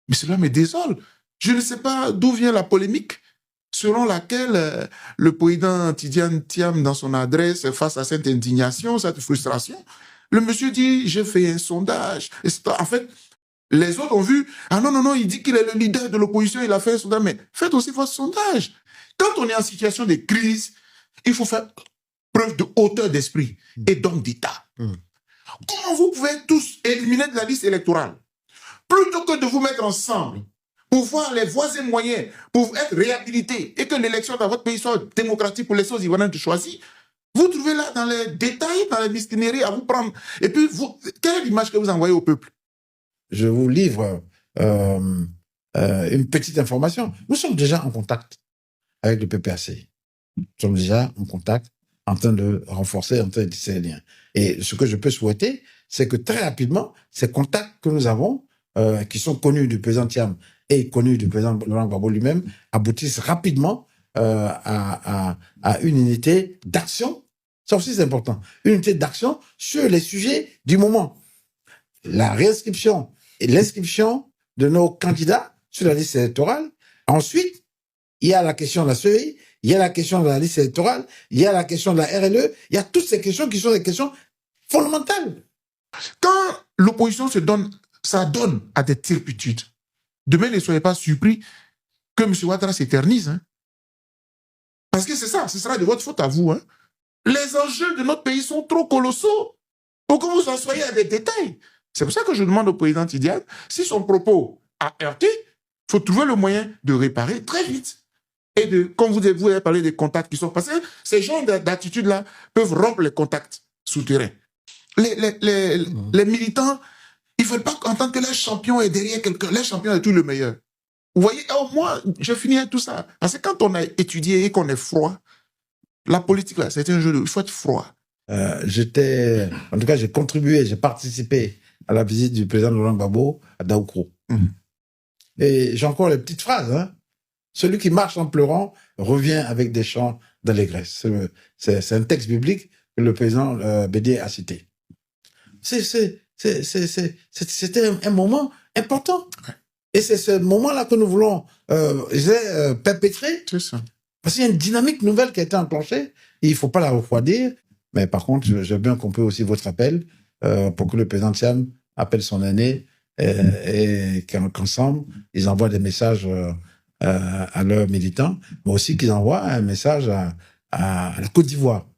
Mais cela me désole. Je ne sais pas d'où vient la polémique selon laquelle le président Tidiane Thiam, dans son adresse, face à cette indignation, cette frustration, le monsieur dit, j'ai fait un sondage. En fait, les autres ont vu, ah non, non, non, il dit qu'il est le leader de l'opposition, il a fait un sondage, mais faites aussi votre sondage. Quand on est en situation de crise, il faut faire preuve de hauteur d'esprit et d'homme d'État. Comment vous pouvez tous éliminer de la liste électorale plutôt que de vous mettre ensemble pour voir les voies et moyens pour être réhabilités et que l'élection dans votre pays soit démocratique pour les choses Ivoiriens de choisir? Vous trouvez là dans les détails, dans les mystineries à vous prendre. Et puis, quelle est l'image que vous envoyez au peuple? Je vous livre une petite information. Nous sommes déjà en contact avec le PPAC. Nous sommes déjà en contact, en train de renforcer, en train de tisser les liens. Et ce que je peux souhaiter, c'est que très rapidement, ces contacts que nous avons, qui sont connus du président Thiam et connus du président Laurent Gbagbo lui-même, aboutissent rapidement à une unité d'action. Ça aussi, c'est important. Une unité d'action sur les sujets du moment. La réinscription et l'inscription de nos candidats sur la liste électorale. Ensuite, il y a la question de la CEI, il y a la question de la liste électorale, il y a la question de la RLE, il y a toutes ces questions qui sont des questions fondamentales. Quand l'opposition ça donne à des turpitudes, demain ne soyez pas surpris que M. Ouattara s'éternise. Hein. Parce que c'est ça, ce sera de votre faute à vous. Hein. Les enjeux de notre pays sont trop colossaux pour que vous en soyez à des détails. C'est pour ça que je demande au président Tidiane, si son propos a heurté, il faut trouver le moyen de réparer très vite. Et comme vous avez parlé des contacts qui sont passés, ces genres d'attitudes-là peuvent rompre les contacts souterrains. Les militants, ils ne veulent pas entendre que leur champion est derrière quelqu'un. Leur champion est tout le meilleur. Vous voyez, moi, je finis avec tout ça. Parce que quand on a étudié et qu'on est froid, la politique, là, c'est un jeu il faut être froid. En tout cas, j'ai contribué, j'ai participé à la visite du président Laurent Gbagbo à Daoukro. Et j'ai encore les petites phrases, hein. Celui qui marche en pleurant revient avec des chants d'allégresse. C'est un texte biblique que le président Bédié a cité. C'était un moment important. Et c'est ce moment-là que nous voulons perpétrer. C'est ça. Parce qu'il y a une dynamique nouvelle qui a été enclenchée et il ne faut pas la refroidir. Mais par contre, j'ai bien compris aussi votre appel pour que le président Thiam appelle son aîné et qu'ensemble, ils envoient des messages à leurs militants, mais aussi qu'ils envoient un message à la Côte d'Ivoire.